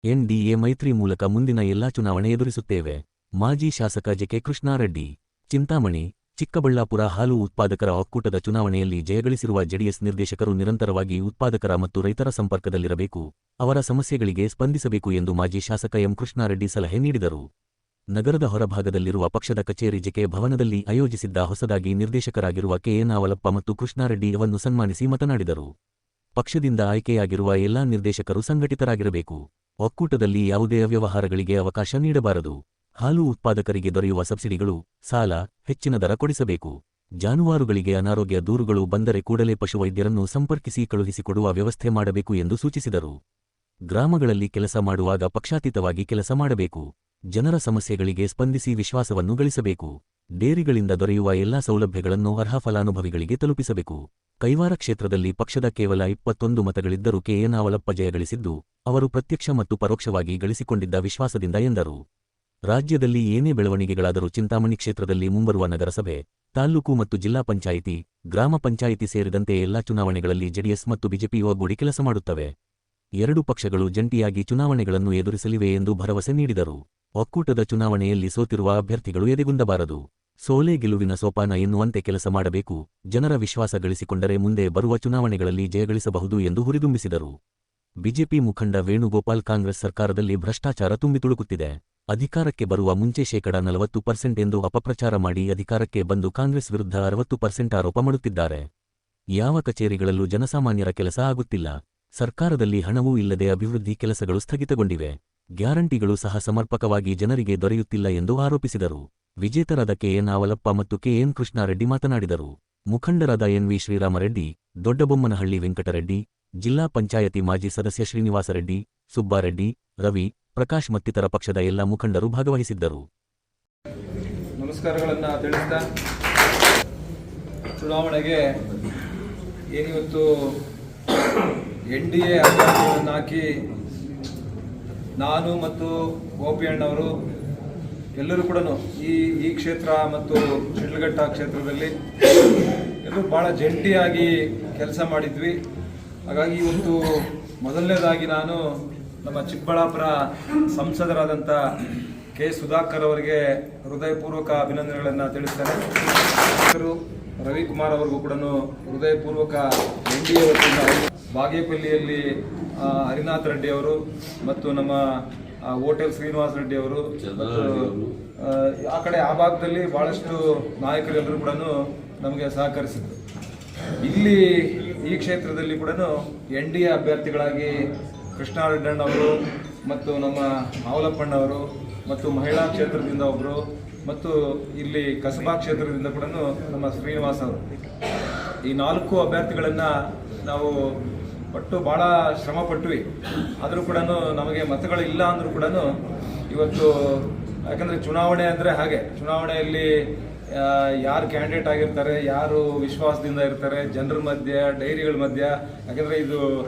ಎನ್.ಡಿ.ಎ ಮೈತ್ರಿ ಮೂಲಕ ಮುಂದಿನ ಎಲ್ಲಾ ಚುನಾವಣೆ ಎದುರಿಸುತ್ತೇವೆ. ಮಾಜಿ ಶಾಸಕ ಜೆ. ಕೆ. ಕೃಷ್ಣಾರೆಡ್ಡಿ, ಚಿಂತಾಮಣಿ. ಚಿಕ್ಕಬಳ್ಳಾಪುರ ಹಾಲು ಉತ್ಪಾದಕರ ಒಕ್ಕೂಟದ ಚುನಾವಣೆಯಲ್ಲಿ ಜಯಗಳಿಸಿರುವ ಜೆಡಿಎಸ್ ನಿರ್ದೇಶಕರು ನಿರಂತರವಾಗಿ ಉತ್ಪಾದಕರ ಮತ್ತು ರೈತರ ಸಂಪರ್ಕದಲ್ಲಿರಬೇಕು, ಅವರ ಸಮಸ್ಯೆಗಳಿಗೆ ಸ್ಪಂದಿಸಬೇಕು ಎಂದು ಮಾಜಿ ಶಾಸಕ ಎಂ. ಕೃಷ್ಣಾರೆಡ್ಡಿ ಸಲಹೆ ನೀಡಿದರು. ನಗರದ ಹೊರಭಾಗದಲ್ಲಿರುವ ಪಕ್ಷದ ಕಚೇರಿ ಜೆ. ಕೆ. ಭವನದಲ್ಲಿ ಆಯೋಜಿಸಿದ್ದ ಹೊಸದಾಗಿ ನಿರ್ದೇಶಕರಾಗಿರುವ ಕೆ. ಎನ್. ಆವಲಪ್ಪ ಮತ್ತು ಕೃಷ್ಣಾರೆಡ್ಡಿ ಅವನ್ನು ಸನ್ಮಾನಿಸಿ ಮಾತನಾಡಿದರು. ಪಕ್ಷದಿಂದ ಆಯ್ಕೆಯಾಗಿರುವ ಎಲ್ಲಾ ನಿರ್ದೇಶಕರು ಸಂಘಟಿತರಾಗಿರಬೇಕು. ಒಕ್ಕೂಟದಲ್ಲಿ ಯಾವುದೇ ಅವ್ಯವಹಾರಗಳಿಗೆ ಅವಕಾಶ ನೀಡಬಾರದು. ಹಾಲು ಉತ್ಪಾದಕರಿಗೆ ದೊರೆಯುವ ಸಬ್ಸಿಡಿಗಳು, ಸಾಲ, ಹೆಚ್ಚಿನ ದರ ಕೊಡಿಸಬೇಕು. ಜಾನುವಾರುಗಳಿಗೆ ಅನಾರೋಗ್ಯ ದೂರುಗಳು ಬಂದರೆ ಕೂಡಲೇ ಪಶುವೈದ್ಯರನ್ನು ಸಂಪರ್ಕಿಸಿ ಕಳುಹಿಸಿಕೊಡುವ ವ್ಯವಸ್ಥೆ ಮಾಡಬೇಕು ಎಂದು ಸೂಚಿಸಿದರು. ಗ್ರಾಮಗಳಲ್ಲಿ ಕೆಲಸ ಮಾಡುವಾಗ ಪಕ್ಷಾತೀತವಾಗಿ ಕೆಲಸ ಮಾಡಬೇಕು. ಜನರ ಸಮಸ್ಯೆಗಳಿಗೆ ಸ್ಪಂದಿಸಿ ವಿಶ್ವಾಸವನ್ನು ಗಳಿಸಬೇಕು. ಡೇರಿಗಳಿಂದ ದೊರೆಯುವ ಎಲ್ಲಾ ಸೌಲಭ್ಯಗಳನ್ನು ಅರ್ಹ ಫಲಾನುಭವಿಗಳಿಗೆ ತಲುಪಿಸಬೇಕು. ಕೈವಾರ ಕ್ಷೇತ್ರದಲ್ಲಿ ಪಕ್ಷದ ಕೇವಲ 21 ಮತಗಳಿದ್ದರೂ ಕೆ. ಎನ್. ಆವಲಪ್ಪ ಜಯಗಳಿಸಿದ್ದು, ಅವರು ಪ್ರತ್ಯಕ್ಷ ಮತ್ತು ಪರೋಕ್ಷವಾಗಿ ಗಳಿಸಿಕೊಂಡಿದ್ದ ವಿಶ್ವಾಸದಿಂದ ಎಂದರು. ರಾಜ್ಯದಲ್ಲಿ ಏನೇ ಬೆಳವಣಿಗೆಗಳಾದರೂ ಚಿಂತಾಮಣಿ ಕ್ಷೇತ್ರದಲ್ಲಿ ಮುಂಬರುವ ನಗರಸಭೆ, ತಾಲ್ಲೂಕು ಮತ್ತು ಜಿಲ್ಲಾ ಪಂಚಾಯಿತಿ, ಗ್ರಾಮ ಪಂಚಾಯಿತಿ ಸೇರಿದಂತೆ ಎಲ್ಲಾ ಚುನಾವಣೆಗಳಲ್ಲಿ ಜೆಡಿಎಸ್ ಮತ್ತು ಬಿಜೆಪಿ ಒಗ್ಗೂಡಿ ಕೆಲಸ ಮಾಡುತ್ತವೆ. ಎರಡೂ ಪಕ್ಷಗಳು ಜಂಟಿಯಾಗಿ ಚುನಾವಣೆಗಳನ್ನು ಎದುರಿಸಲಿವೆ ಎಂದು ಭರವಸೆ ನೀಡಿದರು. ಒಕ್ಕೂಟದ ಚುನಾವಣೆಯಲ್ಲಿ ಸೋತಿರುವ ಅಭ್ಯರ್ಥಿಗಳು ಎದೆಗುಂದಬಾರದು. ಸೋಲೆ ಗೆಲುವಿನ ಸೋಪಾನ ಎನ್ನುವಂತೆ ಕೆಲಸ ಮಾಡಬೇಕು. ಜನರ ವಿಶ್ವಾಸ ಗಳಿಸಿಕೊಂಡರೆ ಮುಂದೆ ಬರುವ ಚುನಾವಣೆಗಳಲ್ಲಿ ಜಯಗಳಿಸಬಹುದು ಎಂದು ಹುರಿದುಂಬಿಸಿದರು. ಬಿಜೆಪಿ ಮುಖಂಡ ವೇಣುಗೋಪಾಲ್, ಕಾಂಗ್ರೆಸ್ ಸರ್ಕಾರದಲ್ಲಿ ಭ್ರಷ್ಟಾಚಾರ ತುಂಬಿ ತುಳುಕುತ್ತಿದೆ. ಅಧಿಕಾರಕ್ಕೆ ಬರುವ ಮುಂಚೆ ಶೇಕಡಾ 40% ಎಂದು ಅಪಪ್ರಚಾರ ಮಾಡಿ ಅಧಿಕಾರಕ್ಕೆ ಬಂದು ಕಾಂಗ್ರೆಸ್ ವಿರುದ್ಧ 60% ಆರೋಪ ಮಾಡುತ್ತಿದ್ದಾರೆ. ಯಾವ ಕಚೇರಿಗಳಲ್ಲೂ ಜನಸಾಮಾನ್ಯರ ಕೆಲಸ ಆಗುತ್ತಿಲ್ಲ. ಸರ್ಕಾರದಲ್ಲಿ ಹಣವೂ ಇಲ್ಲದೆ ಅಭಿವೃದ್ಧಿ ಕೆಲಸಗಳು ಸ್ಥಗಿತಗೊಂಡಿವೆ. ಗ್ಯಾರಂಟಿಗಳು ಸಹ ಸಮರ್ಪಕವಾಗಿ ಜನರಿಗೆ ದೊರೆಯುತ್ತಿಲ್ಲ ಎಂದು ಆರೋಪಿಸಿದರು. ವಿಜೇತರಾದ ಕೆ. ಎನ್. ಆವಲಪ್ಪ ಮತ್ತು ಕೆ. ಎನ್. ಕೃಷ್ಣಾರೆಡ್ಡಿ ಮಾತನಾಡಿದರು. ಮುಖಂಡರಾದ ಎನ್. ವಿ. ಶ್ರೀರಾಮರೆಡ್ಡಿ, ದೊಡ್ಡಬೊಮ್ಮನಹಳ್ಳಿ ವೆಂಕಟರೆಡ್ಡಿ, ಜಿಲ್ಲಾ ಪಂಚಾಯತಿ ಮಾಜಿ ಸದಸ್ಯ ಶ್ರೀನಿವಾಸರೆಡ್ಡಿ, ಸುಬ್ಬಾರೆಡ್ಡಿ, ರವಿ, ಪ್ರಕಾಶ್ ಮತ್ತಿತರ ಪಕ್ಷದ ಎಲ್ಲ ಮುಖಂಡರು ಭಾಗವಹಿಸಿದ್ದರು. ನಮಸ್ಕಾರಗಳನ್ನು ತಿಳಿಸ್ತಾ, ಚುನಾವಣೆಗೆ ಏನಿವತ್ತು ಎನ್.ಡಿ.ಎ ಅಭ್ಯರ್ಥಿಗಳನ್ನು ಹಾಕಿ ನಾನು ಮತ್ತು ಗೋಪಿ ಅಣ್ಣವರು ಎಲ್ಲರೂ ಕೂಡ ಈ ಕ್ಷೇತ್ರ ಮತ್ತು ಶಿಡ್ಲಘಟ್ಟ ಕ್ಷೇತ್ರದಲ್ಲಿ ಎಲ್ಲರೂ ಭಾಳ ಜಂಟಿಯಾಗಿ ಕೆಲಸ ಮಾಡಿದ್ವಿ. ಹಾಗಾಗಿ ಇವತ್ತು ಮೊದಲನೇದಾಗಿ ನಾನು ನಮ್ಮ ಚಿಕ್ಕಬಳ್ಳಾಪುರ ಸಂಸದರಾದಂಥ ಕೆ. ಸುಧಾಕರ್ ಅವರಿಗೆ ಹೃದಯಪೂರ್ವಕ ಅಭಿನಂದನೆಗಳನ್ನು ತಿಳಿಸ್ತೇನೆ. ರವಿಕುಮಾರ್ ಅವರಿಗೂ ಕೂಡ ಹೃದಯಪೂರ್ವಕ ಎನ್.ಡಿ.ಎ ವತಿಯಿಂದ, ಬಾಗೇಪಲ್ಲಿಯಲ್ಲಿ ಹರಿನಾಥ್ ರೆಡ್ಡಿ ಅವರು ಮತ್ತು ನಮ್ಮ ಹೋಟೆಲ್ ಶ್ರೀನಿವಾಸ ರೆಡ್ಡಿ ಅವರು, ಆ ಭಾಗದಲ್ಲಿ ಬಹಳಷ್ಟು ನಾಯಕರೆಲ್ಲರೂ ಕೂಡ ನಮಗೆ ಸಹಕರಿಸಿದರು. ಇಲ್ಲಿ ಈ ಕ್ಷೇತ್ರದಲ್ಲಿ ಕೂಡ ಎನ್.ಡಿ.ಎ ಅಭ್ಯರ್ಥಿಗಳಾಗಿ ಕೃಷ್ಣಾರೆಡ್ಡಣ್ಣವರು ಮತ್ತು ನಮ್ಮ ಆವಲಪ್ಪಣ್ಣವರು ಮತ್ತು ಮಹಿಳಾ ಕ್ಷೇತ್ರದಿಂದ ಒಬ್ಬರು ಮತ್ತು ಇಲ್ಲಿ ಕಸಬಾ ಕ್ಷೇತ್ರದಿಂದ ಕೂಡ ನಮ್ಮ ಶ್ರೀನಿವಾಸ್ ಅವರು, ಈ 4 ಅಭ್ಯರ್ಥಿಗಳನ್ನು ನಾವು ಒಟ್ಟು ಭಾಳ ಶ್ರಮ ಪಟ್ವಿ. ಆದರೂ ಕೂಡ ನಮಗೆ ಮತಗಳಿಲ್ಲ ಅಂದರೂ ಕೂಡ ಇವತ್ತು, ಯಾಕಂದರೆ ಚುನಾವಣೆ ಅಂದರೆ ಹಾಗೆ, ಚುನಾವಣೆಯಲ್ಲಿ ಯಾರು ಕ್ಯಾಂಡಿಡೇಟ್ ಆಗಿರ್ತಾರೆ, ಯಾರು ವಿಶ್ವಾಸದಿಂದ ಇರ್ತಾರೆ ಜನರ ಮಧ್ಯೆ, ಡೈರಿಗಳ ಮಧ್ಯೆ, ಯಾಕಂದರೆ ಇದು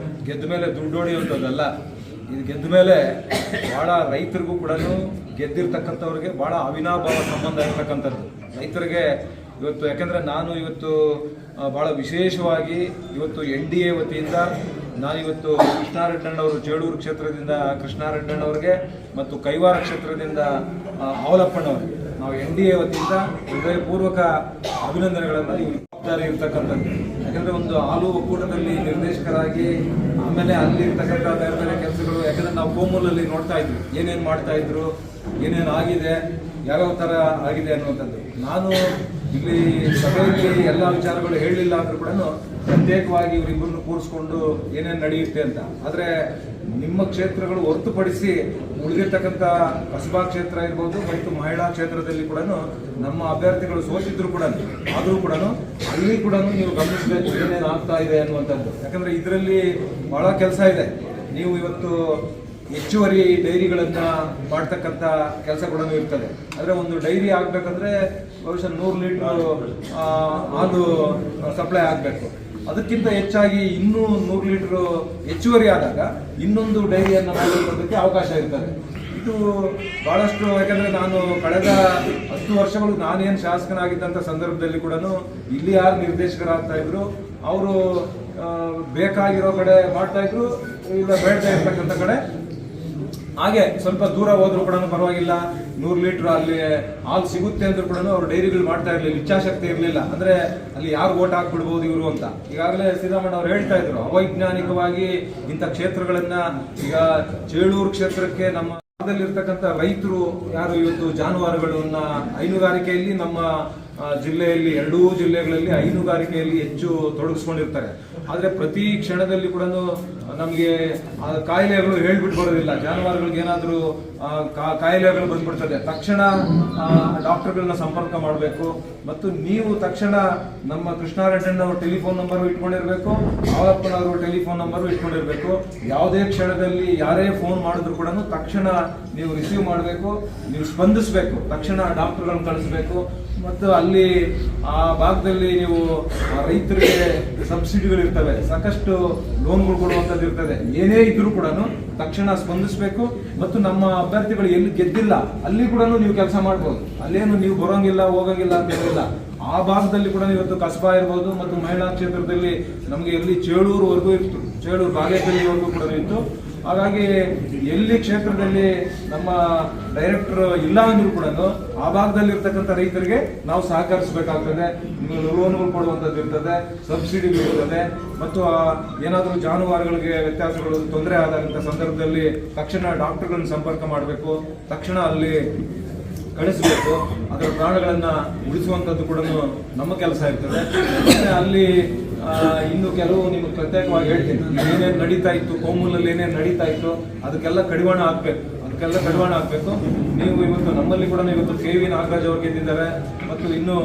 ಗೆದ್ದ ಮೇಲೆ ದುಡ್ಡು ಹೊಡೆಯುವಂಥದ್ದಲ್ಲ. ಇದು ಗೆದ್ದ ಮೇಲೆ ಭಾಳ ರೈತರಿಗೂ ಕೂಡ ಗೆದ್ದಿರ್ತಕ್ಕಂಥವ್ರಿಗೆ ಭಾಳ ಅವಿನಾಭಾವ ಸಂಬಂಧ ಇರ್ತಕ್ಕಂಥದ್ದು ರೈತರಿಗೆ ಇವತ್ತು. ಯಾಕಂದರೆ ನಾನು ಇವತ್ತು ಭಾಳ ವಿಶೇಷವಾಗಿ ಇವತ್ತು ಎನ್.ಡಿ.ಎ ವತಿಯಿಂದ ನಾನಿವತ್ತು ಕೃಷ್ಣಾರೆಡ್ಡಣ್ಣವರು ಚೇಳೂರು ಕ್ಷೇತ್ರದಿಂದ ಕೃಷ್ಣಾರೆಡ್ಡಣ್ಣವ್ರಿಗೆ ಮತ್ತು ಕೈವಾರ ಕ್ಷೇತ್ರದಿಂದ ಆವಲಪ್ಪಣ್ಣವ್ರಿಗೆ ನಾವು ಎನ್.ಡಿ.ಎ ವತಿಯಿಂದ ಹೃದಯಪೂರ್ವಕ ಅಭಿನಂದನೆಗಳನ್ನು ಜವಾಬ್ದಾರಿ ಇರ್ತಕ್ಕಂಥದ್ದು. ಯಾಕಂದರೆ ಒಂದು ಹಾಲು ಒಕ್ಕೂಟದಲ್ಲಿ ನಿರ್ದೇಶಕರಾಗಿ ಆಮೇಲೆ ಅಲ್ಲಿ ಇರ್ತಕ್ಕಂಥ ಬೇರೆ ಬೇರೆ ಕೆಲಸಗಳು, ಯಾಕಂದರೆ ನಾವು ಕೋಮೂಲಲ್ಲಿ ನೋಡ್ತಾ ಇದ್ವಿ ಏನೇನು ಮಾಡ್ತಾ ಇದ್ರು, ಏನೇನು ಆಗಿದೆ, ಯಾವ್ಯಾವ ಥರ ಆಗಿದೆ ಅನ್ನುವಂಥದ್ದು. ನಾನು ಇಲ್ಲಿ ಸಭೆಯಲ್ಲಿ ಎಲ್ಲ ವಿಚಾರಗಳು ಹೇಳಲಿಲ್ಲ ಅಂದರೂ ಕೂಡ ಪ್ರತ್ಯೇಕವಾಗಿ ಇವರಿಬ್ಬರನ್ನು ಕೂರಿಸ್ಕೊಂಡು ಏನೇನು ನಡೆಯುತ್ತೆ ಅಂತ. ಆದರೆ ನಿಮ್ಮ ಕ್ಷೇತ್ರಗಳು ಹೊರತುಪಡಿಸಿ ಉಳಿದಿರ್ತಕ್ಕಂಥ ಕಸಬಾ ಕ್ಷೇತ್ರ ಇರ್ಬೋದು ಮತ್ತು ಮಹಿಳಾ ಕ್ಷೇತ್ರದಲ್ಲಿ ಕೂಡ ನಮ್ಮ ಅಭ್ಯರ್ಥಿಗಳು ಸೋತಿದ್ರು ಕೂಡ, ಆದರೂ ಕೂಡ ಅಲ್ಲಿ ಕೂಡ ನೀವು ಗಮನಿಸಬೇಕು ಏನೇನು ಆಗ್ತಾ ಇದೆ ಅನ್ನುವಂಥದ್ದು. ಯಾಕಂದರೆ ಇದರಲ್ಲಿ ಭಾಳ ಕೆಲಸ ಇದೆ. ನೀವು ಇವತ್ತು ಹೆಚ್ಚುವರಿ ಡೈರಿಗಳನ್ನು ಮಾಡ್ತಕ್ಕಂಥ ಕೆಲಸ ಕೂಡ ಇರ್ತದೆ. ಆದರೆ ಒಂದು ಡೈರಿ ಆಗಬೇಕಂದ್ರೆ ಬಹುಶಃ 100 ಲೀಟ್ರು ಹಾಲು ಸಪ್ಲೈ ಆಗಬೇಕು. ಅದಕ್ಕಿಂತ ಹೆಚ್ಚಾಗಿ ಇನ್ನೂ 100 ಲೀಟ್ರು ಹೆಚ್ಚುವರಿ ಆದಾಗ ಇನ್ನೊಂದು ಡೈರಿಯನ್ನು ಮಾಡೋದಕ್ಕೆ ಅವಕಾಶ ಇರ್ತದೆ. ಇದು ಭಾಳಷ್ಟು, ಯಾಕಂದರೆ ನಾನು ಕಳೆದ 10 ವರ್ಷಗಳು ನಾನೇನು ಶಾಸಕನಾಗಿದ್ದಂಥ ಸಂದರ್ಭದಲ್ಲಿ ಕೂಡ ಇಲ್ಲಿ ಯಾರು ನಿರ್ದೇಶಕರಾಗ್ತಾ ಇದ್ರು ಅವರು ಬೇಕಾಗಿರೋ ಕಡೆ ಮಾಡ್ತಾಯಿದ್ರು, ಇಲ್ಲ ಬೇಡದೇ ಇರ್ತಕ್ಕಂಥ ಕಡೆ ಹಾಗೆ ಸ್ವಲ್ಪ ದೂರ ಹೋದ್ರು ಕೂಡ ಪರವಾಗಿಲ್ಲ, 100 ಲೀಟರ್ ಅಲ್ಲಿ ಹಾಲು ಸಿಗುತ್ತೆ ಅಂದ್ರೂ ಕೂಡ ಅವ್ರು ಡೈರಿಗಳು ಮಾಡ್ತಾ ಇರ್ಲಿಲ್ಲ, ಇಚ್ಛಾಶಕ್ತಿ ಇರಲಿಲ್ಲ. ಅಂದ್ರೆ ಅಲ್ಲಿ ಯಾರು ಓಟ್ ಹಾಕ್ಬಿಡ್ಬೋದು ಇವರು ಅಂತ. ಈಗಾಗಲೇ ಶ್ರೀರಾಮಣ್ಣ ಅವ್ರು ಹೇಳ್ತಾ ಇದ್ರು, ಅವೈಜ್ಞಾನಿಕವಾಗಿ ಇಂಥ ಕ್ಷೇತ್ರಗಳನ್ನ, ಈಗ ಚೇಳೂರು ಕ್ಷೇತ್ರಕ್ಕೆ ನಮ್ಮ ಇರ್ತಕ್ಕಂಥ ರೈತರು ಯಾರು ಇವತ್ತು ಜಾನುವಾರುಗಳನ್ನ ಹೈನುಗಾರಿಕೆಯಲ್ಲಿ ನಮ್ಮ ಜಿಲ್ಲೆಯಲ್ಲಿ, ಎರಡೂ ಜಿಲ್ಲೆಗಳಲ್ಲಿ ಹೈನುಗಾರಿಕೆಯಲ್ಲಿ ಹೆಚ್ಚು ತೊಡಗಿಸ್ಕೊಂಡಿರ್ತಾರೆ. ಆದ್ರೆ ಪ್ರತಿ ಕ್ಷಣದಲ್ಲಿ ಕೂಡ ನಮಗೆ ಕಾಯಿಲೆಗಳು ಹೇಳ್ಬಿಟ್ಟು ಬರೋದಿಲ್ಲ. ಜಾನುವಾರುಗಳಿಗೆ ಏನಾದರೂ ಕಾಯಿಲೆಗಳು ಬಂದ್ಬಿಡ್ತದೆ, ತಕ್ಷಣ ಡಾಕ್ಟರ್ಗಳನ್ನ ಸಂಪರ್ಕ ಮಾಡಬೇಕು. ಮತ್ತು ನೀವು ತಕ್ಷಣ ನಮ್ಮ ಕೃಷ್ಣಾರೆಡ್ಡಣ್ಣವ್ರ ಟೆಲಿಫೋನ್ ನಂಬರ್ ಇಟ್ಕೊಂಡಿರ್ಬೇಕು, ಹಾಲಪ್ಪನವ್ರ ಟೆಲಿಫೋನ್ ನಂಬರ್ ಇಟ್ಕೊಂಡಿರ್ಬೇಕು. ಯಾವುದೇ ಕ್ಷಣದಲ್ಲಿ ಯಾರೇ ಫೋನ್ ಮಾಡಿದ್ರು ಕೂಡ ತಕ್ಷಣ ನೀವು ರಿಸೀವ್ ಮಾಡಬೇಕು, ನೀವು ಸ್ಪಂದಿಸಬೇಕು, ತಕ್ಷಣ ಡಾಕ್ಟರ್ಗಳನ್ನ ಕಳಿಸ್ಬೇಕು. ಮತ್ತು ಅಲ್ಲಿ ಆ ಭಾಗದಲ್ಲಿ ನೀವು ರೈತರಿಗೆ ಸಬ್ಸಿಡಿಗಳು ಇರ್ತವೆ, ಸಾಕಷ್ಟು ಲೋನ್ಗಳು ಕೊಡುವಂಥದ್ದು ಇರ್ತದೆ. ಏನೇ ಇದ್ರೂ ಕೂಡ ತಕ್ಷಣ ಸ್ಪಂದಿಸಬೇಕು. ಮತ್ತು ನಮ್ಮ ಅಭ್ಯರ್ಥಿಗಳು ಎಲ್ಲಿ ಗೆದ್ದಿಲ್ಲ ಅಲ್ಲಿ ಕೂಡ ನೀವು ಕೆಲಸ ಮಾಡ್ಬೋದು. ಅಲ್ಲೇನು ನೀವು ಬರೋಂಗಿಲ್ಲ ಹೋಗಂಗಿಲ್ಲ ಅಂತ ಹೇಳಿಲ್ಲ. ಆ ಭಾಗದಲ್ಲಿ ಕೂಡ ಇವತ್ತು ಕಸಬಾ ಇರ್ಬೋದು, ಮತ್ತು ಮಹಿಳಾ ಕ್ಷೇತ್ರದಲ್ಲಿ ನಮಗೆ ಎಲ್ಲಿ ಚೇಳೂರುವರೆಗೂ ಇತ್ತು, ಚೇಳೂರು ಬಾಗೇಪಲ್ಲಿವರೆಗೂ ಕೂಡ ಇತ್ತು. ಹಾಗಾಗಿ ಎಲ್ಲಿ ಕ್ಷೇತ್ರದಲ್ಲಿ ನಮ್ಮ ಡೈರೆಕ್ಟರ್ ಇಲ್ಲ ಅಂದ್ರೂ ಕೂಡ ಆ ಭಾಗದಲ್ಲಿ ಇರ್ತಕ್ಕಂಥ ರೈತರಿಗೆ ನಾವು ಸಹಕರಿಸಬೇಕಾಗ್ತದೆ. ಲೋನ್ಗಳು ಕೊಡುವಂಥದ್ದು ಇರ್ತದೆ, ಸಬ್ಸಿಡಿಗಳು ಇರ್ತದೆ. ಮತ್ತು ಏನಾದರೂ ಜಾನುವಾರುಗಳಿಗೆ ವ್ಯತ್ಯಾಸಗಳು ತೊಂದರೆ ಆದಂಥ ಸಂದರ್ಭದಲ್ಲಿ ತಕ್ಷಣ ಡಾಕ್ಟರ್ಗಳನ್ನ ಸಂಪರ್ಕ ಮಾಡಬೇಕು, ತಕ್ಷಣ ಅಲ್ಲಿ ಕಳಿಸಬೇಕು. ಅದರ ಪ್ರಾಣಗಳನ್ನ ಉಳಿಸುವಂಥದ್ದು ಕೂಡ ನಮ್ಮ ಕೆಲಸ ಇರ್ತದೆ. ಮತ್ತೆ ಅಲ್ಲಿ ಇನ್ನು ಕೆಲವು ನಿಮ್ಗೆ ಪ್ರತ್ಯೇಕವಾಗಿ ಹೇಳ್ತೀನಿ, ಏನೇನು ನಡೀತಾ ಇತ್ತು, ಕೋಮೂಲಲ್ಲಿ ಏನೇನು ನಡೀತಾ ಇತ್ತು ಅದಕ್ಕೆಲ್ಲ ಕಡಿವಾಣ ಹಾಕ್ಬೇಕು. ನೀವು ಇವತ್ತು ನಮ್ಮಲ್ಲಿ ಕೂಡ ಇವತ್ತು KV ನಾಗರಾಜ್ ಅವ್ರು ಗೆದ್ದಿದ್ದಾರೆ, ಮತ್ತು ಇನ್ನು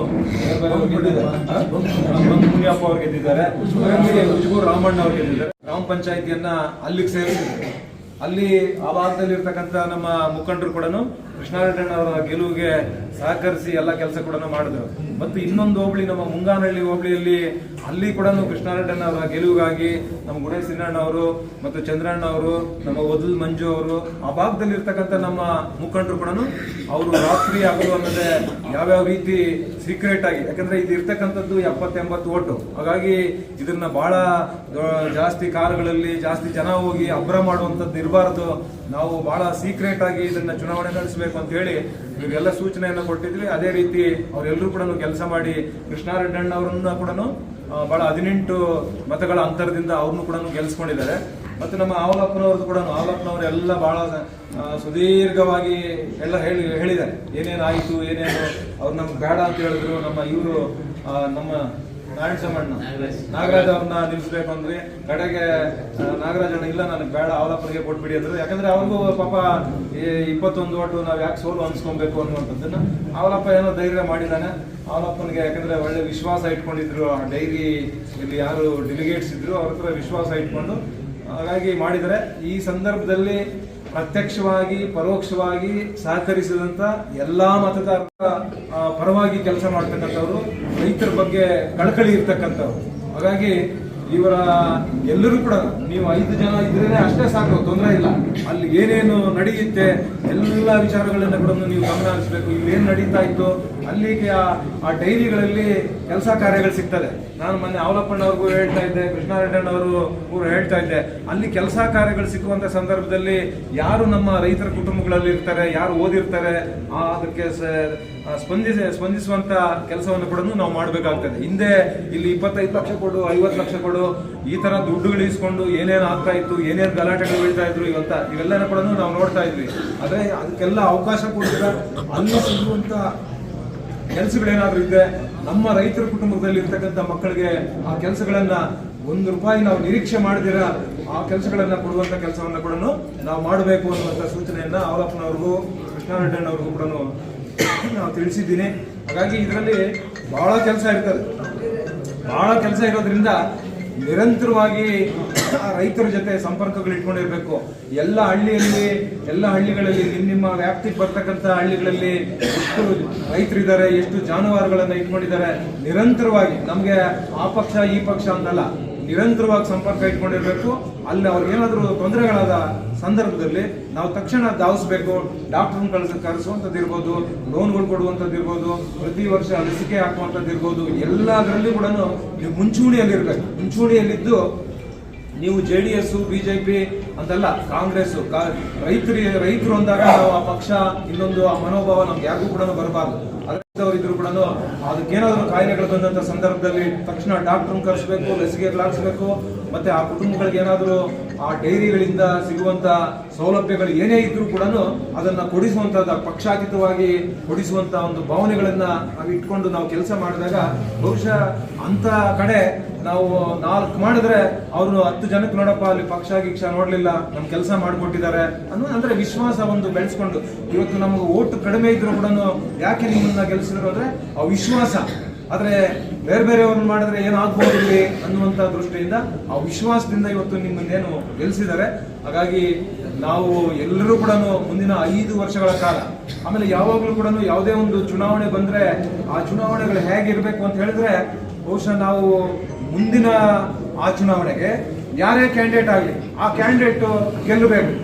ಮುನಿಯಪ್ಪ ಅವ್ರು ಗೆದ್ದಿದ್ದಾರೆ, ಉಜ್ಗೂರು ರಾಮಣ್ಣ ಅವ್ರು ಗೆದ್ದಿದ್ದಾರೆ. ಗ್ರಾಮ ಪಂಚಾಯಿತಿಯನ್ನ ಅಲ್ಲಿಗೆ ಸೇರಿಸಿದ್ರು. ಅಲ್ಲಿ ಆ ಭಾಗದಲ್ಲಿ ಇರ್ತಕ್ಕಂಥ ನಮ್ಮ ಮುಖಂಡರು ಕೂಡ ಕೃಷ್ಣಾರೆಡ್ಡಣ್ಣ ಅವರ ಗೆಲುವಿಗೆ ಸಹಕರಿಸಿ ಎಲ್ಲ ಕೆಲಸ ಕೂಡ ಮಾಡಿದ್ರು. ಮತ್ತು ಇನ್ನೊಂದು ಹೋಬಳಿ, ನಮ್ಮ ಮುಂಗಾನಹಳ್ಳಿ ಹೋಬಳಿಯಲ್ಲಿ, ಅಲ್ಲಿ ಕೂಡ ಕೃಷ್ಣಾರೆಡ್ಡಣ್ಣ ಅವರ ಗೆಲುವಿಗಾಗಿ ನಮ್ಮ ಗುಡೇ ಸಿನ್ನಣ್ಣ ಅವರು ಮತ್ತು ಚಂದ್ರಣ್ಣ ಅವರು, ನಮ್ಮ ವದಲ್ ಮಂಜು ಅವರು, ಆ ಭಾಗದಲ್ಲಿ ಇರ್ತಕ್ಕಂಥ ನಮ್ಮ ಮುಖಂಡರು ಕೂಡ ಅವರು ರಾತ್ರಿ ಹಗಲು ಅನ್ನೋದೇ ಯಾವ್ಯಾವ ರೀತಿ ಸೀಕ್ರೆಟ್ ಆಗಿ, ಯಾಕಂದ್ರೆ ಇದು ಇರ್ತಕ್ಕಂಥದ್ದು 70-80 ಓಟು. ಹಾಗಾಗಿ ಇದನ್ನ ಬಹಳ ಜಾಸ್ತಿ ಕಾರುಗಳಲ್ಲಿ ಜಾಸ್ತಿ ಜನ ಹೋಗಿ ಅಬ್ರ ಮಾಡುವಂಥದ್ದು ಇರಬಾರ್ದು, ನಾವು ಬಹಳ ಸೀಕ್ರೆಟ್ ಆಗಿ ಇದನ್ನ ಚುನಾವಣೆ ನಡೆಸಬೇಕು ಅಂತ ಹೇಳಿ ಇವರಿಗೆಲ್ಲ ಸೂಚನೆಯನ್ನು ಕೊಟ್ಟಿದ್ವಿ. ಅದೇ ರೀತಿ ಅವರೆಲ್ಲರೂ ಕೂಡ ಕೆಲಸ ಮಾಡಿ ಕೃಷ್ಣಾರೆಡ್ಡಣ್ಣ ಅವರನ್ನ ಕೂಡ ಬಹಳ 18 ಮತಗಳ ಅಂತರದಿಂದ ಅವ್ರನ್ನು ಕೂಡ ಗೆಲ್ಸ್ಕೊಂಡಿದ್ದಾರೆ. ಮತ್ತು ನಮ್ಮ ಆವಲಪ್ಪನವ್ರದ್ದು ಕೂಡ, ಆವಲಪ್ಪನವರು ಎಲ್ಲ ಬಹಳ ಸುದೀರ್ಘವಾಗಿ ಎಲ್ಲ ಹೇಳಿದ್ದಾರೆ, ಏನೇನಾಯಿತು, ಏನೇನು ಅವ್ರು ನಮ್ಗೆ ಬೇಡ ಅಂತ ಹೇಳಿದ್ರು. ನಮ್ಮ ಇವರು ನಮ್ಮ ನಾಗರಾಜ್ ಅವ್ರನ್ನ ನಿಲ್ಸ್ಬೇಕು ಅಂದ್ರೆ ಕಡೆಗೆ ನಾಗರಾಜಣ್ಣ ಇಲ್ಲ ನನಗೆ ಬೇಡ, ಆವಲಪ್ಪನಿಗೆ ಕೊಟ್ಬಿಡಿ ಅಂದ್ರು. ಯಾಕಂದ್ರೆ ಅವ್ರಿಗೂ ಪಾಪ 21 ಓಟು ನಾವು ಯಾಕೆ ಸೋಲು ಅನ್ಸ್ಕೊಬೇಕು ಅನ್ನುವಂಥದ್ದನ್ನ ಆವಲಪ್ಪ ಏನೋ ಧೈರ್ಯ ಮಾಡಿದಾನೆ. ಆವಲಪ್ಪನಿಗೆ ಯಾಕಂದ್ರೆ ಒಳ್ಳೆ ವಿಶ್ವಾಸ ಇಟ್ಕೊಂಡಿದ್ರು, ಆ ಡೈರಿ ಇಲ್ಲಿ ಯಾರು ಡೆಲಿಗೇಟ್ಸ್ ಇದ್ರು ಅವ್ರ ಹತ್ರ ವಿಶ್ವಾಸ ಇಟ್ಕೊಂಡು ಹಾಗಾಗಿ ಮಾಡಿದರೆ. ಈ ಸಂದರ್ಭದಲ್ಲಿ ಪ್ರತ್ಯಕ್ಷವಾಗಿ ಪರೋಕ್ಷವಾಗಿ ಸಹಕರಿಸಿದಂತ ಎಲ್ಲಾ ಮತದಾರರ ಪರವಾಗಿ ಕೆಲಸ ಮಾಡ್ತಕ್ಕಂಥವ್ರು, ರೈತರ ಬಗ್ಗೆ ಕಳಕಳಿ ಇರ್ತಕ್ಕಂಥವ್ರು. ಹಾಗಾಗಿ ಇವರ ಎಲ್ಲರೂ ಕೂಡ ನೀವು 5 ಜನ ಇದ್ರೇನೆ ಅಷ್ಟೇ ಸಾಕು, ತೊಂದರೆ ಇಲ್ಲ. ಅಲ್ಲಿ ಏನೇನು ನಡೆಯುತ್ತೆ ಎಲ್ಲ ವಿಚಾರಗಳನ್ನ ಕೂಡ ನೀವು ಗಮನ ಹರಿಸಬೇಕು. ಇಲ್ಲೇನು ನಡೀತಾ ಇತ್ತು ಅಲ್ಲಿಗೆ ಆ ಡೈರಿಗಳಲ್ಲಿ ಕೆಲಸ ಕಾರ್ಯಗಳು ಸಿಗ್ತದೆ. ನಾನು ಮೊನ್ನೆ ಆವಲಪ್ಪಣ್ಣವ್ರಿಗೂ ಹೇಳ್ತಾ ಇದ್ದೆ, ಕೃಷ್ಣಾರೆಡ್ಡಣ್ಣವರು ಕೂಡ ಹೇಳ್ತಾ ಇದ್ದೆ, ಅಲ್ಲಿ ಕೆಲಸ ಕಾರ್ಯಗಳು ಸಿಕ್ಕುವಂತ ಸಂದರ್ಭದಲ್ಲಿ ಯಾರು ನಮ್ಮ ರೈತರ ಕುಟುಂಬಗಳಲ್ಲಿ ಇರ್ತಾರೆ, ಯಾರು ಓದಿರ್ತಾರೆ, ಅದಕ್ಕೆ ಸ್ಪಂದಿಸುವಂತ ಕೆಲಸವನ್ನು ಕೂಡ ನಾವು ಮಾಡಬೇಕಾಗ್ತದೆ. ಹಿಂದೆ ಇಲ್ಲಿ 25 ಲಕ್ಷ ಕೊಡು, 50 ಲಕ್ಷ ಕೊಡು, ಈ ತರ ದುಡ್ಡುಗಳು ಇಸ್ಕೊಂಡು ಏನೇನು ಆಗ್ತಾ ಇತ್ತು, ಏನೇನು ಗಲಾಟೆಗಳು ಬೀಳ್ತಾ ಇದ್ರು ಇವೆಲ್ಲನ ಕೂಡ ನಾವು ನೋಡ್ತಾ ಇದ್ವಿ. ಆದ್ರೆ ಅದಕ್ಕೆಲ್ಲ ಅವಕಾಶ ಕೊಡ್ತೀರ, ಅಲ್ಲಿ ಸಿಗುವಂತ ಕೆಲಸಗಳೇನಾದ್ರೂ ಇದೆ, ನಮ್ಮ ರೈತರ ಕುಟುಂಬದಲ್ಲಿ ಇರ್ತಕ್ಕಂಥ ಮಕ್ಕಳಿಗೆ ಆ ಕೆಲಸಗಳನ್ನ ₹1 ನಾವು ನಿರೀಕ್ಷೆ ಮಾಡಿದಿರ ಆ ಕೆಲಸಗಳನ್ನ ಕೊಡುವಂತ ಕೆಲಸವನ್ನ ಕೂಡ ನಾವು ಮಾಡಬೇಕು ಅನ್ನುವಂಥ ಸೂಚನೆಯನ್ನ ಆವಲಪ್ಪನವ್ರಿಗೂ ಕೃಷ್ಣಾರೆಡ್ಡಣ್ಣವ್ರಿಗೂ ಕೂಡ ನಾವು ತಿಳಿಸಿದ್ದೀನಿ. ಹಾಗಾಗಿ ಇದರಲ್ಲಿ ಬಹಳ ಕೆಲಸ ಇರ್ತದೆ. ಬಹಳ ಕೆಲಸ ಇರೋದ್ರಿಂದ ನಿರಂತರವಾಗಿ ರೈತರ ಜೊತೆ ಸಂಪರ್ಕಗಳು ಇಟ್ಕೊಂಡಿರ್ಬೇಕು. ಎಲ್ಲ ಹಳ್ಳಿಗಳಲ್ಲಿ ನಿಮ್ಮ ವ್ಯಾಪ್ತಿಗೆ ಬರ್ತಕ್ಕಂಥ ಹಳ್ಳಿಗಳಲ್ಲಿ ಎಷ್ಟು ರೈತರಿದ್ದಾರೆ, ಎಷ್ಟು ಜಾನುವಾರುಗಳನ್ನ ಇಟ್ಕೊಂಡಿದ್ದಾರೆ, ನಿರಂತರವಾಗಿ ನಮ್ಗೆ ಆ ಪಕ್ಷ ಈ ಪಕ್ಷ ಅಂತಲ್ಲ, ನಿರಂತರವಾಗಿ ಸಂಪರ್ಕ ಇಟ್ಕೊಂಡಿರ್ಬೇಕು. ಅಲ್ಲಿ ಅವ್ರಿಗೇನಾದ್ರೂ ತೊಂದರೆಗಳಾದ ಸಂದರ್ಭದಲ್ಲಿ ನಾವು ತಕ್ಷಣ ಧಾವಿಸ್ಬೇಕು. ಡಾಕ್ಟರ್ನ ಕರೆಸುವಂಥದ್ದು ಇರ್ಬೋದು, ಲೋನ್ಗಳು ಕೊಡುವಂಥದ್ದು ಇರ್ಬೋದು, ಪ್ರತಿ ವರ್ಷ ಲಸಿಕೆ ಹಾಕುವಂಥದ್ದು ಇರ್ಬೋದು, ಎಲ್ಲದರಲ್ಲಿ ಕೂಡ ನೀವು ಮುಂಚೂಣಿಯಲ್ಲಿರ್ಬೇಕು. ಮುಂಚೂಣಿಯಲ್ಲಿದ್ದು ನೀವು JDS BJP ಅಂತಲ್ಲ, ಕಾಂಗ್ರೆಸ್ ರೈತರು ಅಂದಾಗ ನಾವು ಆ ಪಕ್ಷ ಇನ್ನೊಂದು ಆ ಮನೋಭಾವ ನಮ್ಗೆ ಯಾರಿಗೂ ಕೂಡ ಬರಬಾರ್ದು. ಇದ್ರು ಕೂಡ ಅದಕ್ಕೇನಾದ್ರೂ ಕಾಯಿಲೆಗಳು ಬಂದಂತ ಸಂದರ್ಭದಲ್ಲಿ ತಕ್ಷಣ ಡಾಕ್ಟರ್ ಕರೆಸಬೇಕು, ಲಸಿಕೆ ಹಾಕಿಸ್ಬೇಕು. ಮತ್ತೆ ಆ ಕುಟುಂಬಗಳಿಗೆ ಏನಾದರೂ ಆ ಡೈರಿಗಳಿಂದ ಸಿಗುವಂತ ಸೌಲಭ್ಯಗಳು ಏನೇ ಇದ್ರೂ ಕೂಡ ಅದನ್ನ ಕೊಡಿಸುವಂತದ ಪಕ್ಷಾತೀತವಾಗಿ ಕೊಡಿಸುವಂತ ಒಂದು ಭಾವನೆಗಳನ್ನ ನಾವು ಇಟ್ಕೊಂಡು ನಾವು ಕೆಲಸ ಮಾಡಿದಾಗ ಬಹುಶಃ ಅಂತ ಕಡೆ ನಾವು 4 ಮಾಡಿದ್ರೆ ಅವ್ರು 10 ಜನಕ್ಕೆ ನೋಡಪ್ಪ ಅಲ್ಲಿ ಪಕ್ಷ ನೋಡ್ಲಿಲ್ಲ, ನಮ್ ಕೆಲಸ ಮಾಡಿಕೊಟ್ಟಿದ್ದಾರೆ ಅಂದ್ರೆ ವಿಶ್ವಾಸ ಒಂದು ಬೆಳೆಸ್ಕೊಂಡು, ಇವತ್ತು ನಮ್ಗೆ ಓಟ್ ಕಡಿಮೆ ಇದ್ರು ಕೂಡ ಯಾಕೆ ನಿಮ್ಮನ್ನ ಗೆಲ್ಸಿದ್ರು ಅಂದ್ರೆ ಆ ವಿಶ್ವಾಸ. ಆದ್ರೆ ಬೇರೆಯವ್ರನ್ನ ಮಾಡಿದ್ರೆ ಏನಾಗ್ಬೋದು ಇಲ್ಲಿ ಅನ್ನುವಂತ ದೃಷ್ಟಿಯಿಂದ ಆ ವಿಶ್ವಾಸದಿಂದ ಇವತ್ತು ನಿಮ್ಮನ್ನೇನು ಗೆಲ್ಸಿದ್ದಾರೆ. ಹಾಗಾಗಿ ನಾವು ಎಲ್ಲರೂ ಕೂಡ ಮುಂದಿನ 5 ವರ್ಷಗಳ ಕಾಲ, ಆಮೇಲೆ ಯಾವಾಗ್ಲೂ ಕೂಡ ಯಾವುದೇ ಒಂದು ಚುನಾವಣೆ ಬಂದ್ರೆ ಆ ಚುನಾವಣೆಗಳು ಹೇಗಿರ್ಬೇಕು ಅಂತ ಹೇಳಿದ್ರೆ, ಬಹುಶಃ ನಾವು ಮುಂದಿನ ಆ ಚುನಾವಣೆಗೆ ಯಾರೇ ಕ್ಯಾಂಡಿಡೇಟ್ ಆಗಲಿ ಆ ಕ್ಯಾಂಡಿಡೇಟ್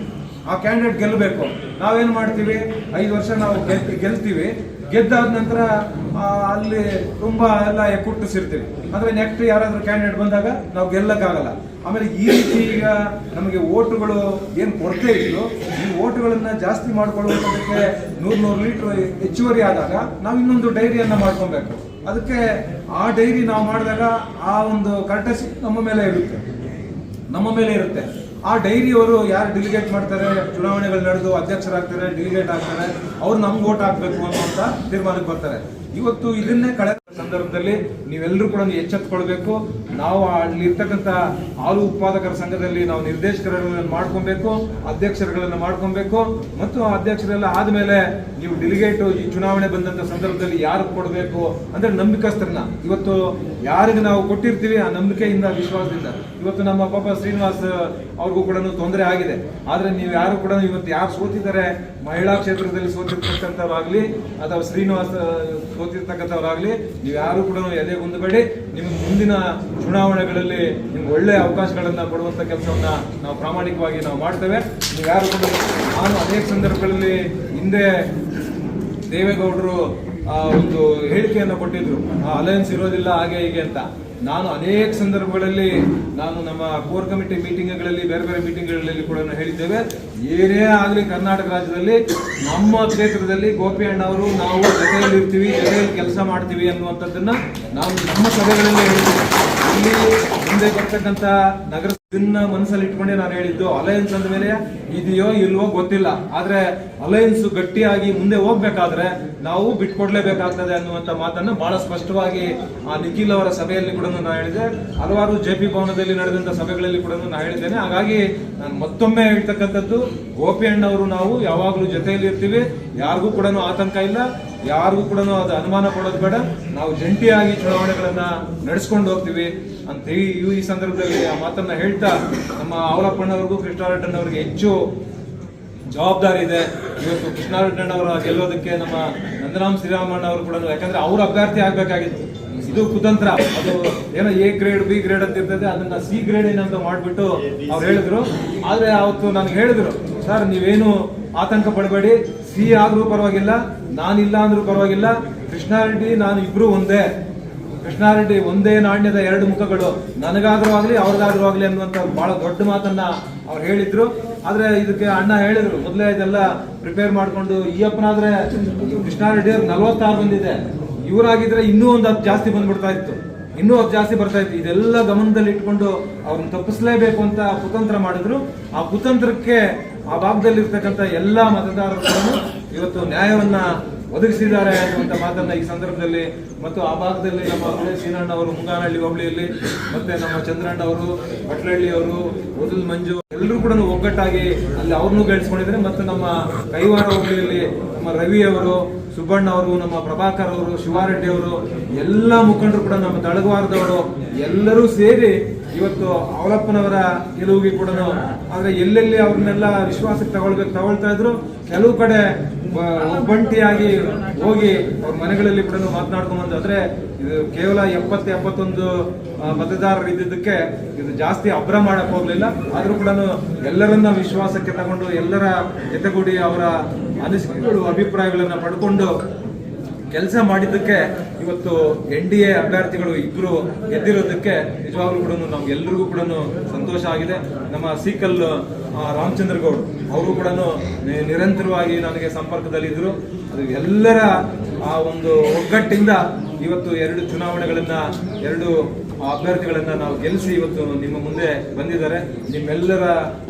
ಗೆಲ್ಲಬೇಕು. ನಾವೇನ್ ಮಾಡ್ತೀವಿ, 5 ವರ್ಷ ನಾವು ಗೆಲ್ತೀವಿ, ಗೆದ್ದಾದ ನಂತರ ಅಲ್ಲಿ ತುಂಬಾ ಎಲ್ಲ ಎಕ್ಕುಟ್ಟಿಸಿರ್ತೀವಿ. ಅಂದ್ರೆ ನೆಕ್ಸ್ಟ್ ಯಾರಾದ್ರೂ ಕ್ಯಾಂಡಿಡೇಟ್ ಬಂದಾಗ ನಾವು ಗೆಲ್ಲಕ್ಕಾಗಲ್ಲ. ಆಮೇಲೆ ಈ ರೀತಿ ಈಗ ನಮಗೆ ಓಟುಗಳು ಏನ್ ಕೊರತೆ ಇತ್ತು, ಈ ಓಟುಗಳನ್ನ ಜಾಸ್ತಿ ಮಾಡ್ಕೊಳ್ಳುವುದಕ್ಕೆ 100 ಲೀಟರ್ ಹೆಚ್ಚುವರಿ ಆದಾಗ ನಾವು ಇನ್ನೊಂದು ಡೈರಿಯನ್ನ ಮಾಡ್ಕೊಬೇಕು. ಅದಕ್ಕೆ ಆ ಡೈರಿ ನಾವು ಮಾಡಿದಾಗ ಆ ಒಂದು ಕರ್ಟಸಿ ನಮ್ಮ ಮೇಲೆ ಇರುತ್ತೆ. ಆ ಡೈರಿಯವರು ಯಾರು ಡೆಲಿಗೇಟ್ ಮಾಡ್ತಾರೆ, ಚುನಾವಣೆಗಳು ನಡೆದು ಅಧ್ಯಕ್ಷರಾಗ್ತಾರೆ, ಡೆಲಿಗೇಟ್ ಆಗ್ತಾರೆ, ಅವ್ರು ನಮ್ಗೆ ಓಟ್ ಹಾಕ್ಬೇಕು ಅನ್ನುವಂತ ತೀರ್ಮಾನಕ್ಕೆ ಬರ್ತಾರೆ. ಇವತ್ತು ಇದನ್ನೇ ಕಳೆದ ಸಂದರ್ಭದಲ್ಲಿ ನೀವೆಲ್ಲರೂ ಕೂಡ ಎಚ್ಚೆತ್ತುಕೊಳ್ಬೇಕು. ನಾವು ಅಲ್ಲಿ ಇರ್ತಕ್ಕಂಥ ಹಾಲು ಉತ್ಪಾದಕರ ಸಂಘದಲ್ಲಿ ನಾವು ನಿರ್ದೇಶಕರುಗಳನ್ನು ಮಾಡ್ಕೊಬೇಕು, ಅಧ್ಯಕ್ಷರುಗಳನ್ನು ಮಾಡ್ಕೊಬೇಕು. ಮತ್ತು ಅಧ್ಯಕ್ಷರೆಲ್ಲ ಆದ್ಮೇಲೆ ನೀವು ಡೆಲಿಗೇಟ್ ಈ ಚುನಾವಣೆ ಬಂದಂತ ಸಂದರ್ಭದಲ್ಲಿ ಯಾರು ಕೊಡಬೇಕು ಅಂದ್ರೆ ನಂಬಿಕಸ್ಥರನ್ನ, ಇವತ್ತು ಯಾರಿಗೆ ನಾವು ಕೊಟ್ಟಿರ್ತೀವಿ ಆ ನಂಬಿಕೆಯಿಂದ, ವಿಶ್ವಾಸದಿಂದ. ಇವತ್ತು ನಮ್ಮ ಪಾಪ ಶ್ರೀನಿವಾಸ್ ಅವ್ರಿಗೂ ಕೂಡ ತೊಂದರೆ ಆಗಿದೆ. ಆದ್ರೆ ನೀವು ಯಾರು ಕೂಡ ಇವತ್ತು ಯಾರು ಸೋತಿದ್ದಾರೆ, ಮಹಿಳಾ ಕ್ಷೇತ್ರದಲ್ಲಿ ಸೋತಿರ್ತಕ್ಕಂಥವ್ರಾಗ್ಲಿ ಅಥವಾ ಶ್ರೀನಿವಾಸ್ ಸೋತಿರ್ತಕ್ಕಂಥವ್ರಾಗ್ಲಿ, ನೀವು ಯಾರು ಕೂಡ ಎದೆಗುಂದಬೇಡಿ. ನಿಮ್ಗೆ ಮುಂದಿನ ಚುನಾವಣೆಗಳಲ್ಲಿ ನಿಮ್ಗೆ ಒಳ್ಳೆ ಅವಕಾಶಗಳನ್ನ ಕೊಡುವಂತ ಕೆಲಸವನ್ನ ನಾವು ಪ್ರಾಮಾಣಿಕವಾಗಿ ನಾವು ಮಾಡ್ತೇವೆ. ನೀವು ಯಾರು ಕೂಡ, ನಾನು ಅನೇಕ ಸಂದರ್ಭಗಳಲ್ಲಿ ಹಿಂದೆ ದೇವೇಗೌಡರು ಒಂದು ಹೇಳಿಕೆಯನ್ನು ಕೊಟ್ಟಿದ್ರು, ಅಲಯನ್ಸ್ ಇರೋದಿಲ್ಲ ಹಾಗೆ ಹೀಗೆ ಅಂತ. ನಾನು ಅನೇಕ ಸಂದರ್ಭಗಳಲ್ಲಿ ನಾನು ನಮ್ಮ ಕೋರ್ ಕಮಿಟಿ ಮೀಟಿಂಗ್ಗಳಲ್ಲಿ, ಬೇರೆ ಮೀಟಿಂಗ್ಗಳಲ್ಲಿ ಕೂಡ ಹೇಳಿದ್ದೇವೆ, ಏನೇ ಆಗಲಿ ಕರ್ನಾಟಕ ರಾಜ್ಯದಲ್ಲಿ ನಮ್ಮ ಕ್ಷೇತ್ರದಲ್ಲಿ ಗೋಪಿ ಅಣ್ಣವರು ನಾವು ಜೊತೆಯಲ್ಲಿ ಇರ್ತೀವಿ, ಜೊತೆಯಲ್ಲಿ ಕೆಲಸ ಮಾಡ್ತೀವಿ ಅನ್ನುವಂಥದ್ದನ್ನ ನಾವು ನಮ್ಮ ಸಭೆಗಳಲ್ಲಿ ಹೇಳಿದ್ದೇವೆ. ಇಲ್ಲಿ ಮುಂದೆ ಬರ್ತಕ್ಕಂಥ ನಗರ ಮನಸ್ಸಲ್ಲಿ ಇಟ್ಕೊಂಡೆ ನಾನು ಹೇಳಿದ್ದು, ಅಲಯನ್ಸ್ ಅಂದ ಮೇಲೆ ಇದೆಯೋ ಇಲ್ವೋ ಗೊತ್ತಿಲ್ಲ, ಆದ್ರೆ ಅಲಯನ್ಸ್ ಗಟ್ಟಿಯಾಗಿ ಮುಂದೆ ಹೋಗ್ಬೇಕಾದ್ರೆ ನಾವು ಬಿಟ್ಕೊಡ್ಲೇಬೇಕಾಗ್ತದೆ ಅನ್ನುವಂತ ಮಾತನ್ನ ಬಹಳ ಸ್ಪಷ್ಟವಾಗಿ ಆ ನಿಖಿಲ್ ಅವರ ಸಭೆಯಲ್ಲಿ ಕೂಡ ನಾನು ಹೇಳಿದೆ. ಹಲವಾರು JP ಭವನದಲ್ಲಿ ನಡೆದಂತ ಸಭೆಗಳಲ್ಲಿ ಕೂಡ ನಾನು ಹೇಳಿದ್ದೇನೆ. ಹಾಗಾಗಿ ನಾನು ಮತ್ತೊಮ್ಮೆ ಹೇಳ್ತಕ್ಕಂಥದ್ದು, ಗೋಪಿ ಅಣ್ಣವರು ನಾವು ಯಾವಾಗಲೂ ಜೊತೆಯಲ್ಲಿ ಇರ್ತೀವಿ, ಯಾರಿಗೂ ಕೂಡ ಆತಂಕ ಇಲ್ಲ, ಯಾರಿಗೂ ಕೂಡ ಅದು ಅನುಮಾನ ಪಡೋದು ಬೇಡ. ನಾವು ಜಂಟಿಯಾಗಿ ಚುನಾವಣೆಗಳನ್ನ ನಡೆಸ್ಕೊಂಡು ಹೋಗ್ತೀವಿ ಅಂತ ಈ ಸಂದರ್ಭದಲ್ಲಿ ಆ ಮಾತನ್ನ ಹೇಳ್ತಾ, ನಮ್ಮ ಅವಲಪ್ಪಣ್ಣವ್ರಿಗೂ ಕೃಷ್ಣಾರೆಡ್ಡಣ್ಣವ್ರಿಗೆ ಹೆಚ್ಚು ಜವಾಬ್ದಾರಿ ಇದೆ. ಇವತ್ತು ಕೃಷ್ಣಾರೆಡ್ಡಣ್ಣವರ ಗೆಲ್ಲೋದಕ್ಕೆ ನಮ್ಮ ನಂದರಾಮ್ ಶ್ರೀರಾಮಣ್ಣ ಅವರು ಕೂಡ, ಯಾಕಂದ್ರೆ ಅವ್ರ ಅಭ್ಯರ್ಥಿ ಆಗ್ಬೇಕಾಗಿತ್ತು. ಇದು ಕುತಂತ್ರ, ಅದು ಏನೋ A ಗ್ರೇಡ್ B ಗ್ರೇಡ್ ಅಂತ ಇರ್ತದೆ, ಅದನ್ನ C ಗ್ರೇಡ್ ಏನಂತ ಮಾಡ್ಬಿಟ್ಟು ಅವ್ರು ಹೇಳಿದ್ರು. ಆದ್ರೆ ಅವತ್ತು ನನಗೆ ಹೇಳಿದ್ರು, ಸರ್ ನೀವೇನು ಆತಂಕ ಪಡಬೇಡಿ, C ಆದ್ರೂ ಪರವಾಗಿಲ್ಲ, ನಾನಿಲ್ಲ ಅಂದ್ರೂ ಪರವಾಗಿಲ್ಲ, ಕೃಷ್ಣಾರೆಡ್ಡಿ ನಾನು ಇಬ್ರು ಒಂದೇ, ಕೃಷ್ಣಾರೆಡ್ಡಿ ಒಂದೇ ನಾಣ್ಯದ 2 ಮುಖಗಳು, ನನಗಾದ್ರೂ ಆಗ್ಲಿ ಅವ್ರಿಗಾದ್ರೂ ಆಗ್ಲಿ ಅನ್ನುವಂತ ಬಹಳ ದೊಡ್ಡ ಮಾತನ್ನ ಅವ್ರು ಹೇಳಿದ್ರು. ಆದ್ರೆ ಇದಕ್ಕೆ ಅಣ್ಣ ಹೇಳಿದ್ರು, ಮೊದಲೇ ಇದೆಲ್ಲ ಪ್ರಿಪೇರ್ ಮಾಡ್ಕೊಂಡು, ಈ ಅಪ್ಪನಾದ್ರೆ ಕೃಷ್ಣಾರೆಡ್ಡಿ ಅವ್ರು 46 ಬಂದಿದೆ, ಇವರಾಗಿದ್ರೆ ಇನ್ನೂ ಒಂದು 10 ಜಾಸ್ತಿ ಬಂದ್ಬಿಡ್ತಾ ಇತ್ತು, ಇನ್ನೂ 10 ಜಾಸ್ತಿ ಬರ್ತಾ ಇತ್ತು. ಇದೆಲ್ಲ ಗಮನದಲ್ಲಿ ಇಟ್ಕೊಂಡು ಅವ್ರನ್ನ ತಪ್ಪಿಸ್ಲೇಬೇಕು ಅಂತ ಕುತಂತ್ರ ಮಾಡಿದ್ರು. ಆ ಕುತಂತ್ರಕ್ಕೆ ಆ ಭಾಗದಲ್ಲಿ ಇರ್ತಕ್ಕಂಥ ಎಲ್ಲಾ ಮತದಾರರು ಇವತ್ತು ನ್ಯಾಯವನ್ನ ಒದಗಿಸಿದ್ದಾರೆ ಅನ್ನುವಂಥ ಮಾತನ್ನ ಈ ಸಂದರ್ಭದಲ್ಲಿ, ಮತ್ತು ಆ ಭಾಗದಲ್ಲಿ ನಮ್ಮ ಸೀನಣ್ಣ ಅವರು ಮುಂಗಾನಹಳ್ಳಿ ಹೋಬಳಿಯಲ್ಲಿ, ಮತ್ತೆ ನಮ್ಮ ಚಂದ್ರಣ್ಣ ಅವರು ಬಟ್ಲಹಳ್ಳಿ ಅವರು, ಓದಲ್ ಮಂಜು, ಎಲ್ಲರೂ ಕೂಡ ಒಗ್ಗಟ್ಟಾಗಿ ಅಲ್ಲಿ ಅವ್ರನ್ನೂ ಗಳಿಸ್ಕೊಂಡಿದ್ದಾರೆ. ಮತ್ತು ನಮ್ಮ ಕೈವಾರ ಹೋಬಳಿಯಲ್ಲಿ ನಮ್ಮ ರವಿ ಅವರು, ಸುಬ್ಬಣ್ಣ ಅವರು, ನಮ್ಮ ಪ್ರಭಾಕರ್ ಅವರು, ಶಿವಾರೆಡ್ಡಿ ಅವರು, ಎಲ್ಲ ಮುಖಂಡರು ಕೂಡ, ನಮ್ಮ ತಳಗವಾರದವರು ಎಲ್ಲರೂ ಸೇರಿ ಇವತ್ತು ಅವಲಪ್ಪನವರ ಗೆಲುವಿಗೆ ಕೂಡ, ಆದ್ರೆ ಎಲ್ಲೆಲ್ಲಿ ಅವ್ರನ್ನೆಲ್ಲ ವಿಶ್ವಾಸಕ್ಕೆ ತಗೊಳ್ತಾ ಇದ್ರು. ಕೆಲವು ಕಡೆ ಒಬ್ಬಂಟಿಯಾಗಿ ಹೋಗಿ ಅವ್ರ ಮನೆಗಳಲ್ಲಿ ಕೂಡ ಮಾತನಾಡ್ಕೊಂಡ್ ಬಂದು, ಅಂದ್ರೆ ಇದು ಕೇವಲ 70-71 ಮತದಾರರು ಇದ್ದಿದ್ದಕ್ಕೆ ಇದು ಜಾಸ್ತಿ ಅಬ್ರ ಮಾಡಕ್ ಹೋಗ್ಲಿಲ್ಲ. ಆದ್ರೂ ಕೂಡ ಎಲ್ಲರನ್ನ ವಿಶ್ವಾಸಕ್ಕೆ ತಗೊಂಡು ಎಲ್ಲರ ಜೊತೆಗೂಡಿ ಅವರ ಅನಿಸಿಕೆಗಳು, ಅಭಿಪ್ರಾಯಗಳನ್ನ ಪಡ್ಕೊಂಡು ಕೆಲಸ ಮಾಡಿದ್ದಕ್ಕೆ ಇವತ್ತು NDA ಅಭ್ಯರ್ಥಿಗಳು ಇಬ್ಬರು ಗೆದ್ದಿರೋದಕ್ಕೆ ನಿಜವಾಗ್ಲೂ ಕೂಡ ನಮ್ಗೆಲ್ರಿಗೂ ಕೂಡ ಸಂತೋಷ ಆಗಿದೆ. ನಮ್ಮ ಸೀಕಲ್ ರಾಮಚಂದ್ರ ಗೌಡ್ ಅವರು ಕೂಡ ನಿರಂತರವಾಗಿ ನನಗೆ ಸಂಪರ್ಕದಲ್ಲಿದ್ದರು. ಅದು ಎಲ್ಲರ ಆ ಒಂದು ಒಗ್ಗಟ್ಟಿಂದ ಇವತ್ತು 2 ಚುನಾವಣೆಗಳನ್ನ 2 ಅಭ್ಯರ್ಥಿಗಳನ್ನ ನಾವು ಗೆಲ್ಲಿಸಿ ಇವತ್ತು ನಿಮ್ಮ ಮುಂದೆ ಬಂದಿದ್ದಾರೆ. ನಿಮ್ಮೆಲ್ಲರ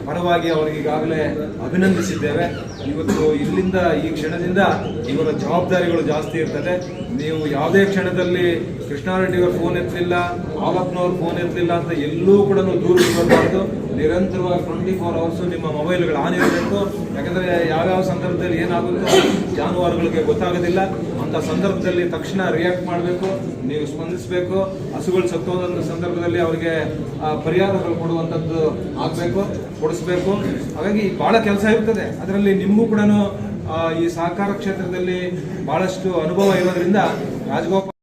ಪರವಾಗಿ ಅವರಿಗೆ ಈಗಾಗಲೇ ಅಭಿನಂದಿಸಿದ್ದೇವೆ. ಇವತ್ತು ಇಲ್ಲಿಂದ ಈ ಕ್ಷಣದಿಂದ ಇವರ ಜವಾಬ್ದಾರಿಗಳು ಜಾಸ್ತಿ ಇರ್ತದೆ. ನೀವು ಯಾವುದೇ ಕ್ಷಣದಲ್ಲಿ ಕೃಷ್ಣಾರೆಡ್ಡಿಯವ್ರ ಫೋನ್ ಎತ್ತಲಿಲ್ಲ, ಆಲಪ್ಪನವ್ರ ಫೋನ್ ಎತ್ತಲಿಲ್ಲ ಅಂತ ಎಲ್ಲೂ ಕೂಡ ದೂರ ಬರಬಾರ್ದು. ನಿರಂತರವಾಗಿ 24 ಅವರ್ಸ್ ನಿಮ್ಮ ಮೊಬೈಲ್ಗಳು ಆನ್ ಇರಬೇಕು. ಯಾಕಂದ್ರೆ ಯಾವ್ಯಾವ ಸಂದರ್ಭದಲ್ಲಿ ಏನಾಗುತ್ತೋ ಜಾನುವಾರುಗಳಿಗೆ ಗೊತ್ತಾಗೋದಿಲ್ಲ. ಅಂತ ಸಂದರ್ಭದಲ್ಲಿ ತಕ್ಷಣ ರಿಯಾಕ್ಟ್ ಮಾಡಬೇಕು, ನೀವು ಸ್ಪಂದಿಸಬೇಕು. ಹಸುಗಳು ಸತ್ತೋದಂಥ ಸಂದರ್ಭದಲ್ಲಿ ಅವರಿಗೆ ಪರಿಹಾರಗಳು ಕೊಡುವಂಥದ್ದು ಕೊಡಿಸ್ಬೇಕು. ಹಾಗಾಗಿ ಬಹಳ ಕೆಲಸ ಇರ್ತದೆ. ಅದರಲ್ಲಿ ನಿಮಗೂ ಕೂಡ ಈ ಸಹಕಾರ ಕ್ಷೇತ್ರದಲ್ಲಿ ಬಹಳಷ್ಟು ಅನುಭವ ಇರೋದ್ರಿಂದ ರಾಜಗೋಪಾಲ್